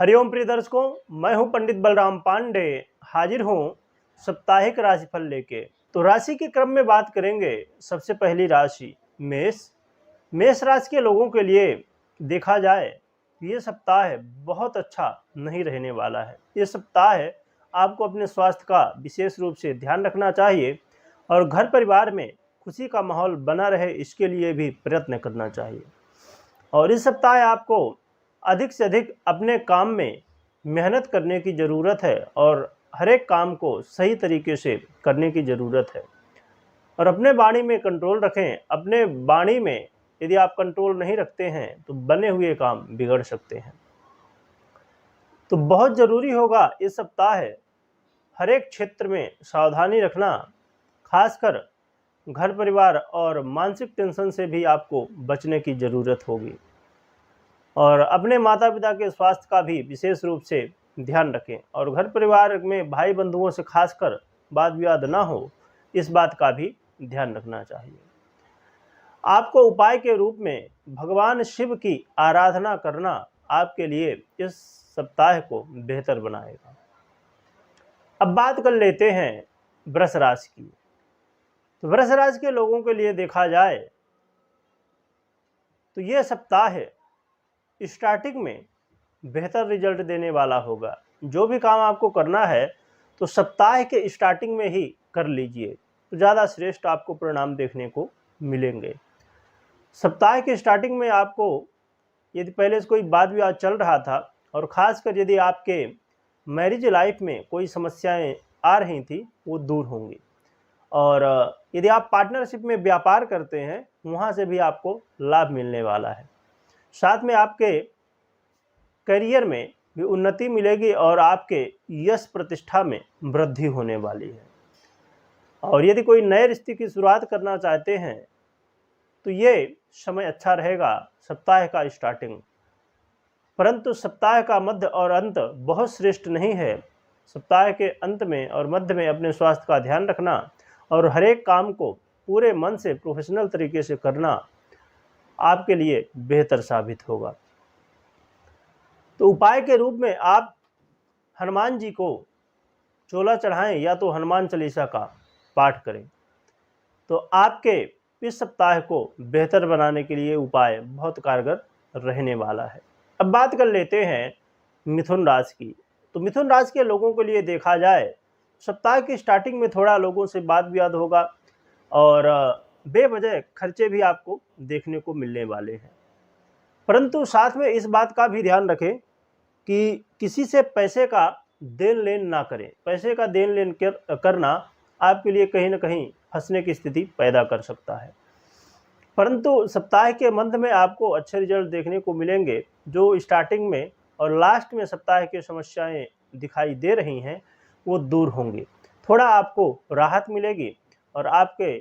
हरिओम प्रिय दर्शकों, मैं हूं पंडित बलराम पांडे। हाजिर हूं साप्ताहिक राशिफल लेके। तो राशि के क्रम में बात करेंगे। सबसे पहली राशि मेष। मेष राशि के लोगों के लिए देखा जाए ये सप्ताह बहुत अच्छा नहीं रहने वाला है। ये सप्ताह आपको अपने स्वास्थ्य का विशेष रूप से ध्यान रखना चाहिए और घर परिवार में खुशी का माहौल बना रहे इसके लिए भी प्रयत्न करना चाहिए। और इस सप्ताह आपको अधिक से अधिक अपने काम में मेहनत करने की ज़रूरत है और हर एक काम को सही तरीके से करने की ज़रूरत है। और अपने वाणी में कंट्रोल रखें। अपने वाणी में यदि आप कंट्रोल नहीं रखते हैं तो बने हुए काम बिगड़ सकते हैं। तो बहुत ज़रूरी होगा इस सप्ताह हर एक क्षेत्र में सावधानी रखना, खासकर घर परिवार और मानसिक टेंशन से भी आपको बचने की ज़रूरत होगी। और अपने माता पिता के स्वास्थ्य का भी विशेष रूप से ध्यान रखें और घर परिवार में भाई बंधुओं से खासकर वाद विवाद ना हो, इस बात का भी ध्यान रखना चाहिए। आपको उपाय के रूप में भगवान शिव की आराधना करना आपके लिए इस सप्ताह को बेहतर बनाएगा। अब बात कर लेते हैं वृष राशि की। तो वृष राशि के लोगों के लिए देखा जाए तो यह सप्ताह स्टार्टिंग में बेहतर रिजल्ट देने वाला होगा। जो भी काम आपको करना है तो सप्ताह के स्टार्टिंग में ही कर लीजिए तो ज़्यादा श्रेष्ठ आपको परिणाम देखने को मिलेंगे। सप्ताह के स्टार्टिंग में आपको यदि पहले से कोई वाद विवाद चल रहा था और ख़ासकर यदि आपके मैरिज लाइफ में कोई समस्याएं आ रही थी वो दूर होंगी। और यदि आप पार्टनरशिप में व्यापार करते हैं वहाँ से भी आपको लाभ मिलने वाला है। साथ में आपके करियर में भी उन्नति मिलेगी और आपके यश प्रतिष्ठा में वृद्धि होने वाली है। और यदि कोई नए रिश्ते की शुरुआत करना चाहते हैं तो ये समय अच्छा रहेगा सप्ताह का स्टार्टिंग। परंतु सप्ताह का मध्य और अंत बहुत श्रेष्ठ नहीं है। सप्ताह के अंत में और मध्य में अपने स्वास्थ्य का ध्यान रखना और हर एक काम को पूरे मन से प्रोफेशनल तरीके से करना आपके लिए बेहतर साबित होगा। तो उपाय के रूप में आप हनुमान जी को चोला चढ़ाएं या तो हनुमान चालीसा का पाठ करें। तो आपके इस सप्ताह को बेहतर बनाने के लिए उपाय बहुत कारगर रहने वाला है। अब बात कर लेते हैं मिथुन राशि की। तो मिथुन राशि के लोगों के लिए देखा जाए सप्ताह की स्टार्टिंग में थोड़ा लोगों से वाद विवाद होगा और बेवजह खर्चे भी आपको देखने को मिलने वाले हैं। परंतु साथ में इस बात का भी ध्यान रखें कि किसी से पैसे का देन लेन ना करें। पैसे का देन लेन करना आपके लिए कहीं ना कहीं फंसने की स्थिति पैदा कर सकता है। परंतु सप्ताह के मध्य में आपको अच्छे रिजल्ट देखने को मिलेंगे। जो स्टार्टिंग में और लास्ट में सप्ताह की समस्याएं दिखाई दे रही हैं वो दूर होंगी। थोड़ा आपको राहत मिलेगी और आपके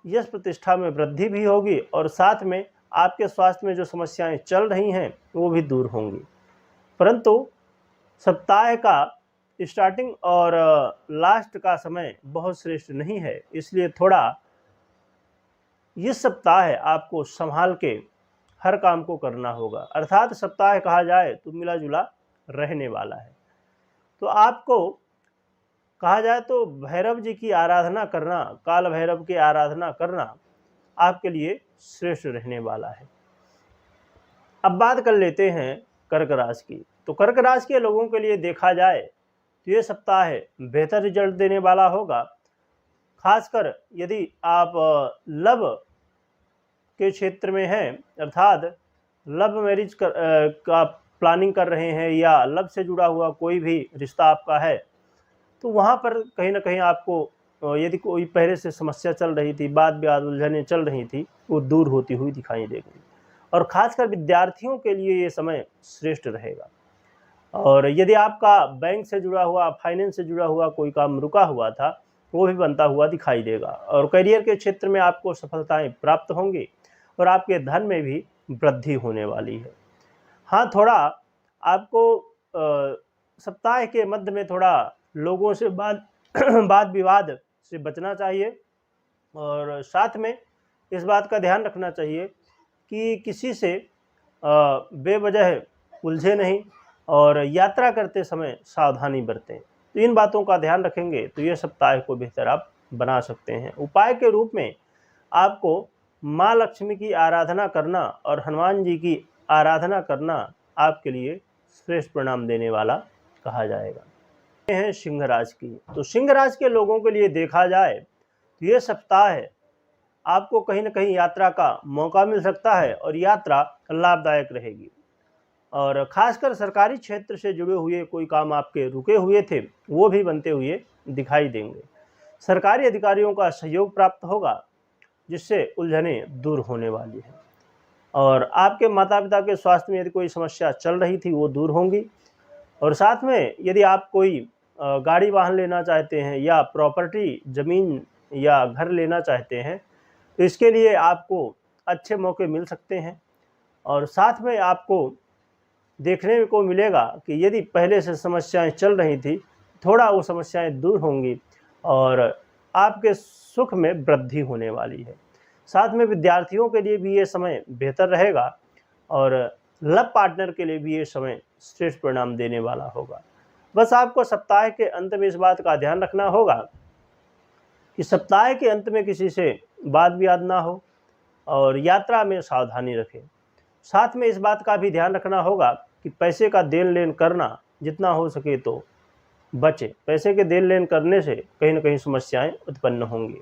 यश प्रतिष्ठा में वृद्धि भी होगी और साथ में आपके स्वास्थ्य में जो समस्याएं चल रही हैं वो भी दूर होंगी। परंतु सप्ताह का स्टार्टिंग और लास्ट का समय बहुत श्रेष्ठ नहीं है, इसलिए थोड़ा इस सप्ताह आपको संभाल के हर काम को करना होगा। अर्थात सप्ताह कहा जाए तो मिला जुला रहने वाला है। तो आपको कहा जाए तो भैरव जी की आराधना करना, काल भैरव की आराधना करना आपके लिए श्रेष्ठ रहने वाला है। अब बात कर लेते हैं कर्क राशि की। तो कर्क राशि के लोगों के लिए देखा जाए तो ये सप्ताह बेहतर रिजल्ट देने वाला होगा। खासकर यदि आप लव के क्षेत्र में हैं, अर्थात लव मैरिज का प्लानिंग कर रहे हैं या लव से जुड़ा हुआ कोई भी रिश्ता आपका है तो वहाँ पर कहीं ना कहीं आपको यदि कोई पहले से समस्या चल रही थी, वाद विवाद उलझनें चल रही थी, वो दूर होती हुई दिखाई देगी। और ख़ासकर विद्यार्थियों के लिए ये समय श्रेष्ठ रहेगा। और यदि आपका बैंक से जुड़ा हुआ, फाइनेंस से जुड़ा हुआ कोई काम रुका हुआ था वो भी बनता हुआ दिखाई देगा। और करियर के क्षेत्र में आपको सफलताएं प्राप्त होंगी और आपके धन में भी वृद्धि होने वाली है। हाँ, थोड़ा आपको सप्ताह के मध्य में थोड़ा लोगों से वाद विवाद से बचना चाहिए और साथ में इस बात का ध्यान रखना चाहिए कि किसी से बेवजह उलझे नहीं और यात्रा करते समय सावधानी बरतें। तो इन बातों का ध्यान रखेंगे तो ये सप्ताह को बेहतर आप बना सकते हैं। उपाय के रूप में आपको माँ लक्ष्मी की आराधना करना और हनुमान जी की आराधना करना आपके लिए श्रेष्ठ परिणाम देने वाला कहा जाएगा। ये है सिंह राशि की। तो सिंह राशि के लोगों के लिए देखा जाए तो ये सप्ताह है आपको कहीं ना कहीं यात्रा का मौका मिल सकता है और यात्रा लाभदायक रहेगी। और खासकर सरकारी क्षेत्र से जुड़े हुए कोई काम आपके रुके हुए थे वो भी बनते हुए दिखाई देंगे। सरकारी अधिकारियों का सहयोग प्राप्त होगा जिससे उलझनें दूर होने वाली हैं। और आपके माता पिता के स्वास्थ्य में यदि कोई समस्या चल रही थी वो दूर होंगी। और साथ में यदि आप कोई गाड़ी वाहन लेना चाहते हैं या प्रॉपर्टी ज़मीन या घर लेना चाहते हैं तो इसके लिए आपको अच्छे मौके मिल सकते हैं। और साथ में आपको देखने को मिलेगा कि यदि पहले से समस्याएं चल रही थी थोड़ा वो समस्याएं दूर होंगी और आपके सुख में वृद्धि होने वाली है। साथ में विद्यार्थियों के लिए भी ये समय बेहतर रहेगा और लव पार्टनर के लिए भी ये समय श्रेष्ठ परिणाम देने वाला होगा। बस आपको सप्ताह के अंत में इस बात का ध्यान रखना होगा कि सप्ताह के अंत में किसी से वाद विवाद ना हो और यात्रा में सावधानी रखें। साथ में इस बात का भी ध्यान रखना होगा कि पैसे का देन लेन करना जितना हो सके तो बचे। पैसे के देन लेन करने से कहीं ना कहीं समस्याएं उत्पन्न होंगी।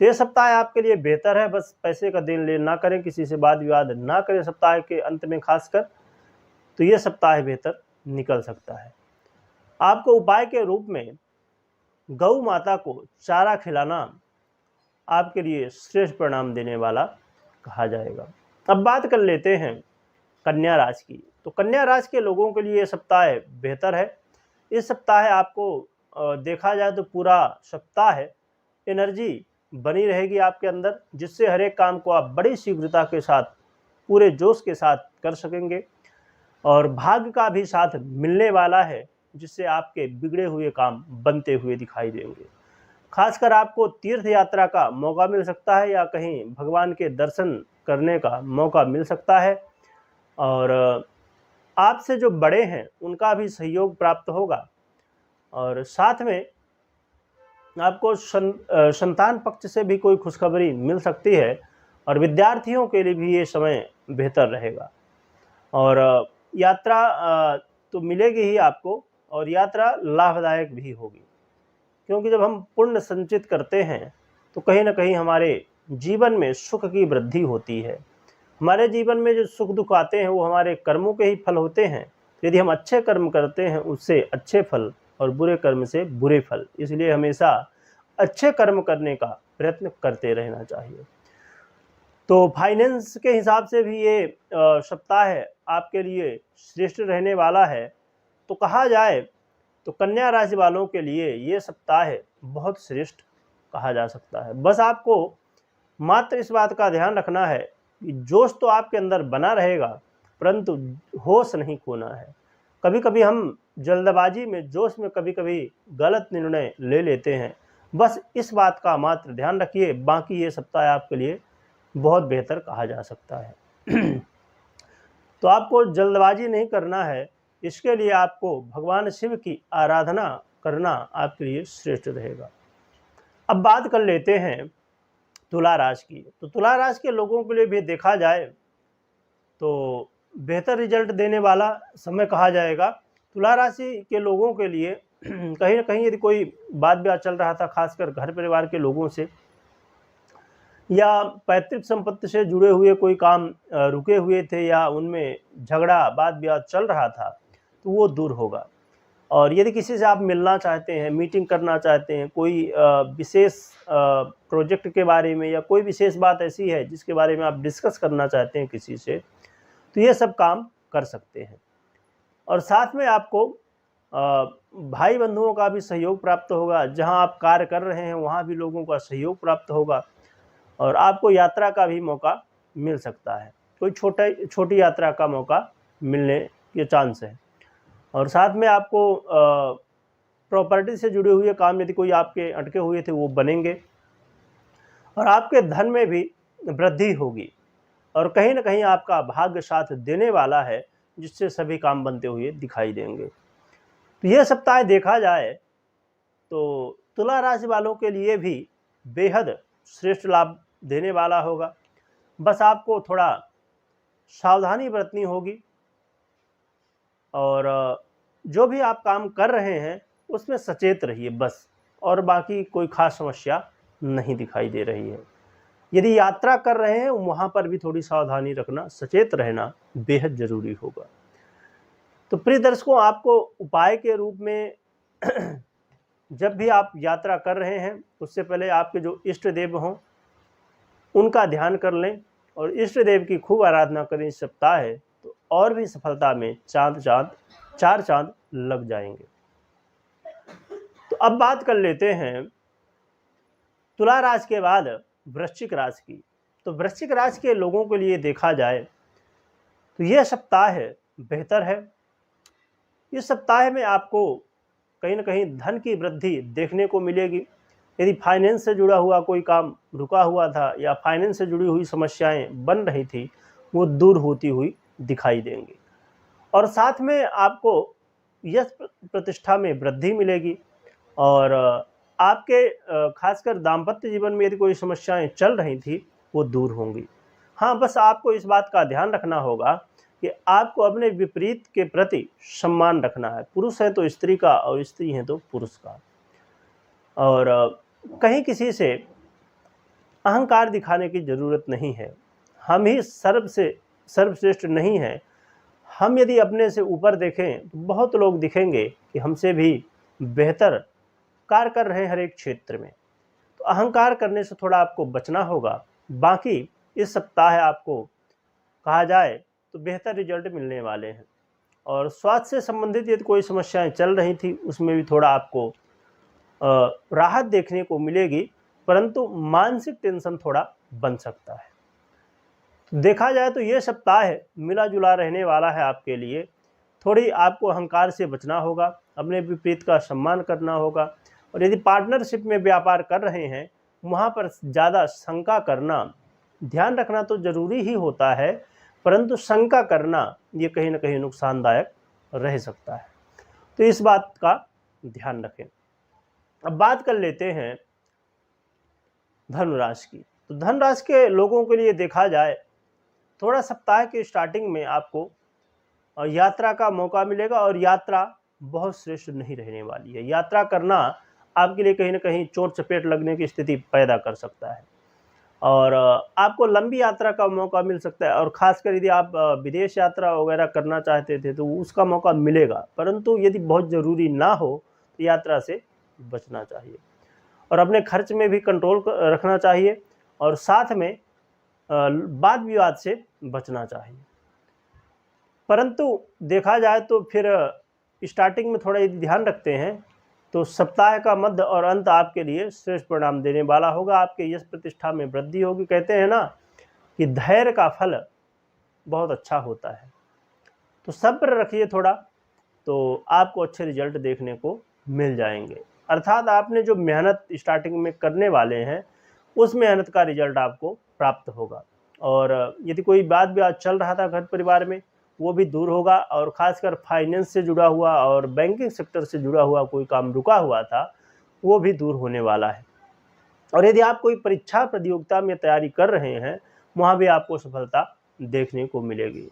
तो ये सप्ताह आपके लिए बेहतर है। बस पैसे का देन लेन ना करें, किसी से वाद विवाद ना करें सप्ताह के अंत में खासकर, तो ये सप्ताह बेहतर निकल सकता है। आपको उपाय के रूप में गौ माता को चारा खिलाना आपके लिए श्रेष्ठ परिणाम देने वाला कहा जाएगा। अब बात कर लेते हैं कन्या राशि की। तो कन्या राशि के लोगों के लिए ये सप्ताह बेहतर है। इस सप्ताह आपको देखा जाए तो पूरा सप्ताह एनर्जी बनी रहेगी आपके अंदर, जिससे हर एक काम को आप बड़ी शीघ्रता के साथ पूरे जोश के साथ कर सकेंगे। और भाग्य का भी साथ मिलने वाला है जिससे आपके बिगड़े हुए काम बनते हुए दिखाई देंगे। खासकर आपको तीर्थ यात्रा का मौका मिल सकता है या कहीं भगवान के दर्शन करने का मौका मिल सकता है। और आपसे जो बड़े हैं उनका भी सहयोग प्राप्त होगा। और साथ में आपको संतान पक्ष से भी कोई खुशखबरी मिल सकती है और विद्यार्थियों के लिए भी ये समय बेहतर रहेगा। और यात्रा तो मिलेगी ही आपको और यात्रा लाभदायक भी होगी, क्योंकि जब हम पुण्य संचित करते हैं तो कहीं ना कहीं हमारे जीवन में सुख की वृद्धि होती है। हमारे जीवन में जो सुख दुख आते हैं वो हमारे कर्मों के ही फल होते हैं। यदि हम अच्छे कर्म करते हैं उससे अच्छे फल और बुरे कर्म से बुरे फल, इसलिए हमेशा अच्छे कर्म करने का प्रयत्न करते रहना चाहिए। तो फाइनेंस के हिसाब से भी ये सप्ताह आपके लिए श्रेष्ठ रहने वाला है। तो कहा जाए तो कन्या राशि वालों के लिए ये सप्ताह बहुत श्रेष्ठ कहा जा सकता है। बस आपको मात्र इस बात का ध्यान रखना है कि जोश तो आपके अंदर बना रहेगा परंतु होश नहीं खोना है। कभी कभी हम जल्दबाजी में जोश में कभी कभी गलत निर्णय ले लेते हैं। बस इस बात का मात्र ध्यान रखिए, बाकी ये सप्ताह आपके लिए बहुत बेहतर कहा जा सकता है। तो आपको जल्दबाजी नहीं करना है, इसके लिए आपको भगवान शिव की आराधना करना आपके लिए श्रेष्ठ रहेगा। अब बात कर लेते हैं तुला राशि की। तो तुला राशि के लोगों के लिए भी देखा जाए तो बेहतर रिजल्ट देने वाला समय कहा जाएगा। तुला राशि के लोगों के लिए कहीं ना कहीं यदि कोई बात विवाद चल रहा था खासकर घर परिवार के लोगों से या पैतृक संपत्ति से जुड़े हुए कोई काम रुके हुए थे या उनमें झगड़ा वाद विवाद चल रहा था तो वो दूर होगा। और यदि किसी से आप मिलना चाहते हैं, मीटिंग करना चाहते हैं, कोई विशेष प्रोजेक्ट के बारे में या कोई विशेष बात ऐसी है जिसके बारे में आप डिस्कस करना चाहते हैं किसी से, तो ये सब काम कर सकते हैं। और साथ में आपको भाई बंधुओं का भी सहयोग प्राप्त होगा। जहां आप कार्य कर रहे हैं वहां भी लोगों का सहयोग प्राप्त होगा और आपको यात्रा का भी मौका मिल सकता है। कोई छोटी यात्रा का मौका मिलने के चांस है। और साथ में आपको प्रॉपर्टी से जुड़े हुए काम यदि कोई आपके अटके हुए थे वो बनेंगे और आपके धन में भी वृद्धि होगी। और कहीं ना कहीं आपका भाग्य साथ देने वाला है जिससे सभी काम बनते हुए दिखाई देंगे। तो यह सप्ताह देखा जाए तो तुला राशि वालों के लिए भी बेहद श्रेष्ठ लाभ देने वाला होगा। बस आपको थोड़ा सावधानी बरतनी होगी और जो भी आप काम कर रहे हैं उसमें सचेत रहिए बस, और बाकी कोई खास समस्या नहीं दिखाई दे रही है। यदि यात्रा कर रहे हैं वहाँ पर भी थोड़ी सावधानी रखना, सचेत रहना बेहद ज़रूरी होगा। तो प्रिय दर्शकों, आपको उपाय के रूप में जब भी आप यात्रा कर रहे हैं उससे पहले आपके जो इष्ट देव हों उनका ध्यान कर लें और इष्ट देव की खूब आराधना करें इस सप्ताह है, तो और भी सफलता में चार चांद लग जाएंगे। तो अब बात कर लेते हैं तुला राशि के बाद वृश्चिक राशि की। तो वृश्चिक राशि के लोगों के लिए देखा जाए तो यह सप्ताह है बेहतर है। इस सप्ताह में आपको कहीं ना कहीं धन की वृद्धि देखने को मिलेगी। यदि फाइनेंस से जुड़ा हुआ कोई काम रुका हुआ था या फाइनेंस से जुड़ी हुई समस्याएं बन रही थी वो दूर होती हुई दिखाई देंगी, और साथ में आपको यश प्रतिष्ठा में वृद्धि मिलेगी। और आपके खासकर दाम्पत्य जीवन में यदि कोई समस्याएं चल रही थी वो दूर होंगी। हाँ, बस आपको इस बात का ध्यान रखना होगा कि आपको अपने विपरीत के प्रति सम्मान रखना है। पुरुष है तो स्त्री का और स्त्री है तो पुरुष का, और कहीं किसी से अहंकार दिखाने की ज़रूरत नहीं है। हम ही सर्वश्रेष्ठ नहीं है। हम यदि अपने से ऊपर देखें तो बहुत लोग दिखेंगे कि हमसे भी बेहतर कार्य कर रहे हैं हर एक क्षेत्र में। तो अहंकार करने से थोड़ा आपको बचना होगा। बाकी इस सप्ताह आपको कहा जाए तो बेहतर रिजल्ट मिलने वाले हैं, और स्वास्थ्य से संबंधित यदि कोई समस्याएं चल रही थी उसमें भी थोड़ा आपको राहत देखने को मिलेगी, परंतु मानसिक टेंशन थोड़ा बन सकता है। तो देखा जाए तो ये सप्ताह है मिला जुला रहने वाला है आपके लिए। थोड़ी आपको अहंकार से बचना होगा, अपने विपरीत का सम्मान करना होगा, और यदि पार्टनरशिप में व्यापार कर रहे हैं वहाँ पर ज़्यादा शंका करना, ध्यान रखना तो ज़रूरी ही होता है, परंतु शंका करना ये कहीं ना कहीं नुकसानदायक रह सकता है। तो इस बात का ध्यान रखें। अब बात कर लेते हैं धनु राशि की। तो धनु राशि के लोगों के लिए देखा जाए थोड़ा सप्ताह के स्टार्टिंग में आपको यात्रा का मौका मिलेगा, और यात्रा बहुत श्रेष्ठ नहीं रहने वाली है। यात्रा करना आपके लिए कहीं ना कहीं चोट चपेट लगने की स्थिति पैदा कर सकता है, और आपको लंबी यात्रा का मौका मिल सकता है। और ख़ासकर यदि आप विदेश यात्रा वगैरह करना चाहते थे तो उसका मौका मिलेगा, परंतु यदि बहुत ज़रूरी ना हो तो यात्रा से बचना चाहिए, और अपने खर्च में भी कंट्रोल रखना चाहिए, और साथ में वाद विवाद से बचना चाहिए। परंतु देखा जाए तो फिर स्टार्टिंग में थोड़ा यदि ध्यान रखते हैं तो सप्ताह का मध्य और अंत आपके लिए श्रेष्ठ परिणाम देने वाला होगा। आपके यश प्रतिष्ठा में वृद्धि होगी। कहते हैं ना कि धैर्य का फल बहुत अच्छा होता है, तो सब्र रखिए थोड़ा, तो आपको अच्छे रिजल्ट देखने को मिल जाएंगे। अर्थात आपने जो मेहनत स्टार्टिंग में करने वाले हैं उस मेहनत का रिजल्ट आपको प्राप्त होगा, और यदि कोई बात विवाद चल रहा था घर परिवार में वो भी दूर होगा, और ख़ासकर फाइनेंस से जुड़ा हुआ और बैंकिंग सेक्टर से जुड़ा हुआ कोई काम रुका हुआ था वो भी दूर होने वाला है। और यदि आप कोई परीक्षा प्रतियोगिता में तैयारी कर रहे हैं वहाँ भी आपको सफलता देखने को मिलेगी।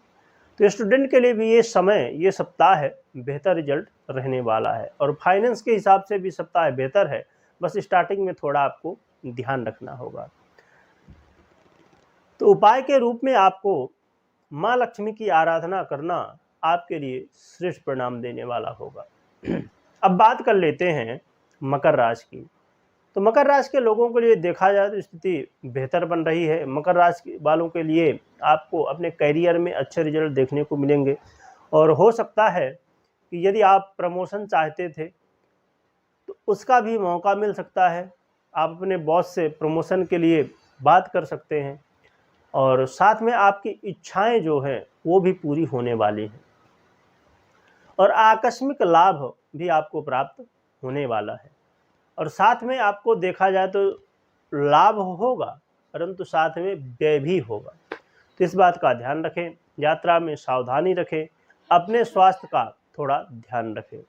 तो स्टूडेंट के लिए भी ये समय, ये सप्ताह है बेहतर रिजल्ट रहने वाला है, और फाइनेंस के हिसाब से भी सप्ताह बेहतर है। बस स्टार्टिंग में थोड़ा आपको ध्यान रखना होगा। तो उपाय के रूप में आपको माँ लक्ष्मी की आराधना करना आपके लिए श्रेष्ठ परिणाम देने वाला होगा। अब बात कर लेते हैं मकर राशि की। तो मकर राशि के लोगों के लिए देखा जाए तो स्थिति बेहतर बन रही है। मकर राशि वालों के लिए आपको अपने करियर में अच्छे रिजल्ट देखने को मिलेंगे, और हो सकता है कि यदि आप प्रमोशन चाहते थे तो उसका भी मौका मिल सकता है। आप अपने बॉस से प्रमोशन के लिए बात कर सकते हैं, और साथ में आपकी इच्छाएं जो हैं वो भी पूरी होने वाली हैं, और आकस्मिक लाभ भी आपको प्राप्त होने वाला है। और साथ में आपको देखा जाए तो लाभ होगा परंतु साथ में व्यय भी होगा। तो इस बात का ध्यान रखें, यात्रा में सावधानी रखें, अपने स्वास्थ्य का थोड़ा ध्यान रखें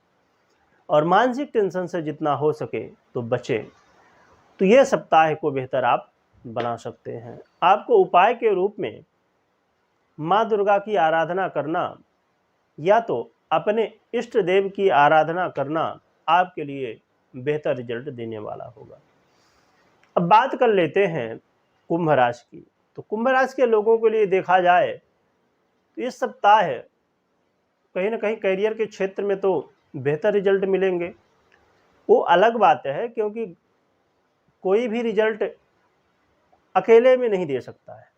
और मानसिक टेंशन से जितना हो सके तो बचें। तो ये सप्ताह को बेहतर आप बना सकते हैं। आपको उपाय के रूप में माँ दुर्गा की आराधना करना या तो अपने इष्ट देव की आराधना करना आपके लिए बेहतर रिजल्ट देने वाला होगा। अब बात कर लेते हैं कुंभ राशि की। तो कुंभ राशि के लोगों के लिए देखा जाए तो इस सप्ताह कहीं ना कहीं करियर के क्षेत्र में तो बेहतर रिजल्ट मिलेंगे। वो अलग बात है, क्योंकि कोई भी रिजल्ट अकेले में नहीं दे सकता है।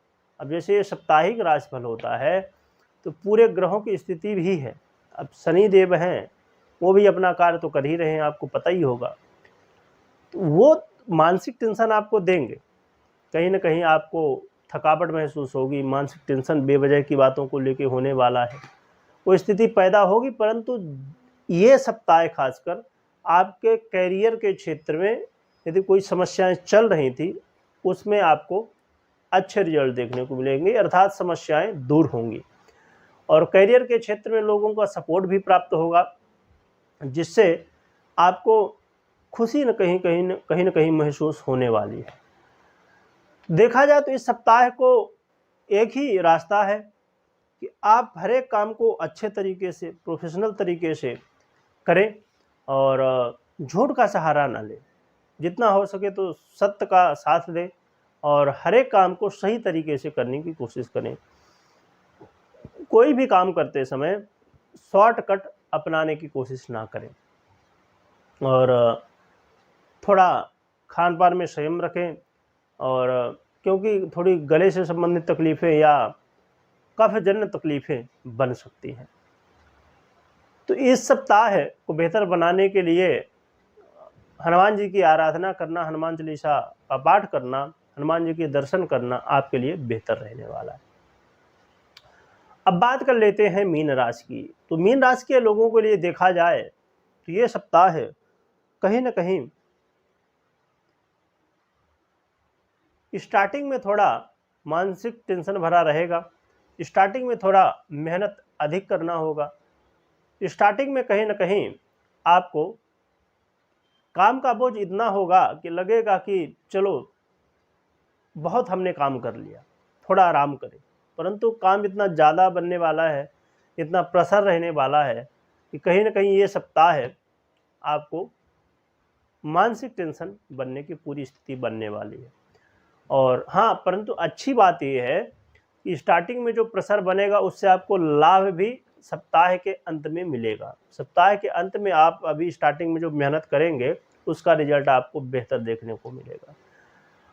अब जैसे ये साप्ताहिक राशिफल होता है तो पूरे ग्रहों की स्थिति भी है। अब शनि देव हैं, वो भी अपना कार्य तो कर ही रहे हैं, आपको पता ही होगा। तो वो मानसिक टेंशन आपको देंगे, कहीं ना कहीं आपको थकावट महसूस होगी, मानसिक टेंशन बेवजह की बातों को लेके होने वाला है, वो स्थिति पैदा होगी। परंतु ये सप्ताह खासकर आपके कैरियर के क्षेत्र में यदि कोई समस्याएं चल रही थी उसमें आपको अच्छे रिजल्ट देखने को मिलेंगे, अर्थात समस्याएं दूर होंगी और कैरियर के क्षेत्र में लोगों का सपोर्ट भी प्राप्त होगा, जिससे आपको खुशी न कहीं महसूस होने वाली है। देखा जाए तो इस सप्ताह को एक ही रास्ता है कि आप हर एक काम को अच्छे तरीके से, प्रोफेशनल तरीके से करें और झूठ का सहारा ना लें। जितना हो सके तो सत्य का साथ दें और हर एक काम को सही तरीके से करने की कोशिश करें। कोई भी काम करते समय शॉर्टकट अपनाने की कोशिश ना करें और थोड़ा खान पान में संयम रखें, और क्योंकि थोड़ी गले से संबंधित तकलीफ़ें या कफजन्य तकलीफ़ें बन सकती हैं। तो इस सप्ताह को बेहतर बनाने के लिए हनुमान जी की आराधना करना, हनुमान चालीसा का पाठ करना, हनुमान जी के दर्शन करना आपके लिए बेहतर रहने वाला है। अब बात कर लेते हैं मीन राशि की। तो मीन राशि के लोगों के लिए देखा जाए तो ये सप्ताह कहीं ना कहीं स्टार्टिंग में थोड़ा मानसिक टेंशन भरा रहेगा, स्टार्टिंग में थोड़ा मेहनत अधिक करना होगा, स्टार्टिंग में कहीं ना कहीं आपको काम का बोझ इतना होगा कि लगेगा कि चलो बहुत हमने काम कर लिया, थोड़ा आराम करें। परंतु काम इतना ज़्यादा बनने वाला है, इतना प्रेशर रहने वाला है कि कहीं ना कहीं ये सप्ताह आपको मानसिक टेंशन बनने की पूरी स्थिति बनने वाली है। और हाँ, परंतु अच्छी बात यह है कि स्टार्टिंग में जो प्रेशर बनेगा उससे आपको लाभ भी सप्ताह के अंत में मिलेगा। सप्ताह के अंत में आप अभी स्टार्टिंग में जो मेहनत करेंगे उसका रिजल्ट आपको बेहतर देखने को मिलेगा।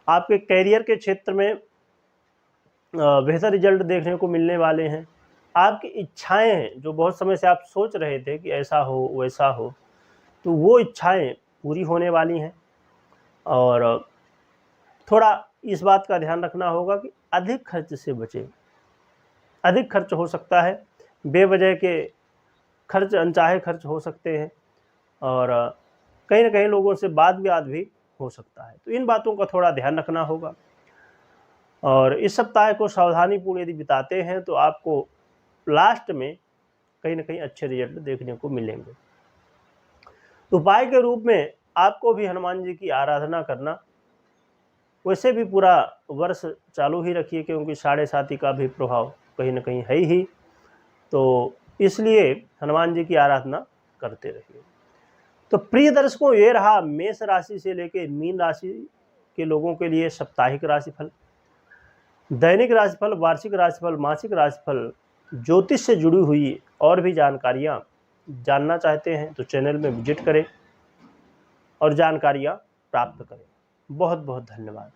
आपके कैरियर के क्षेत्र में बेहतर रिजल्ट देखने को मिलने वाले हैं। आपकी इच्छाएं हैं जो बहुत समय से आप सोच रहे थे कि ऐसा हो वैसा हो, तो वो इच्छाएं पूरी होने वाली हैं। और थोड़ा इस बात का ध्यान रखना होगा कि अधिक खर्च से बचें। अधिक खर्च हो सकता है, बेवजह के खर्च, अनचाहे खर्च हो सकते हैं और कहीं ना कहीं लोगों से वाद विवाद भी हो सकता है। तो इन बातों का थोड़ा ध्यान रखना होगा। और इस सप्ताह को सावधानीपूर्ण यदि बिताते हैं तो आपको लास्ट में कहीं ना कहीं अच्छे रिजल्ट देखने को मिलेंगे। उपाय के रूप में आपको भी हनुमान जी की आराधना करना, वैसे भी पूरा वर्ष चालू ही रखिए क्योंकि 7.5 का भी प्रभाव कहीं ना कहीं है ही, तो इसलिए हनुमान जी की आराधना करते रहिए। तो प्रिय दर्शकों, ये रहा मेष राशि से लेकर मीन राशि के लोगों के लिए साप्ताहिक राशिफल। दैनिक राशिफल, वार्षिक राशिफल, मासिक राशिफल, ज्योतिष से जुड़ी हुई और भी जानकारियाँ जानना चाहते हैं तो चैनल में विजिट करें और जानकारियाँ प्राप्त करें। बहुत बहुत धन्यवाद।